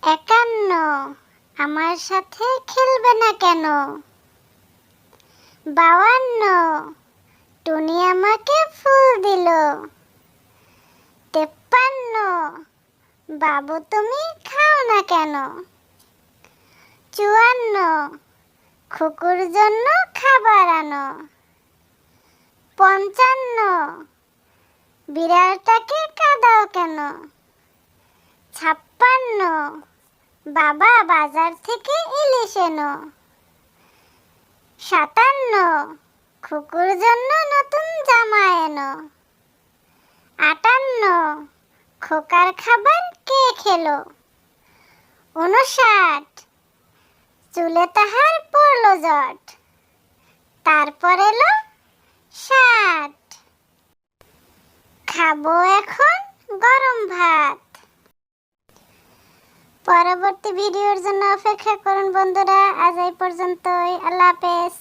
51 আমার সাথে খেলবে না কেন? 52 টুনি আমাকে ফুল দিল। 53 বাবু তুমি খাও না কেন? 54 খুকুর জন্য খাবার আনো। 55 বিড়ালটাকে কাঁদাও কেন? 56 বাবা বাজার থেকে ইলিশ এনো। 57 খুকুর জন্য নতুন জামা এনো। 58 খোকার খাবার কে খেলো? 59 চুলে তাহার পড়লো জট। তারপর এলো 60 খাবো এখন গরম ভাত। পরবর্তী ভিডিওর জন্য অপেক্ষা করুন বন্ধুরা। আজ এই পর্যন্তই। আল্লাহ হাফেজ।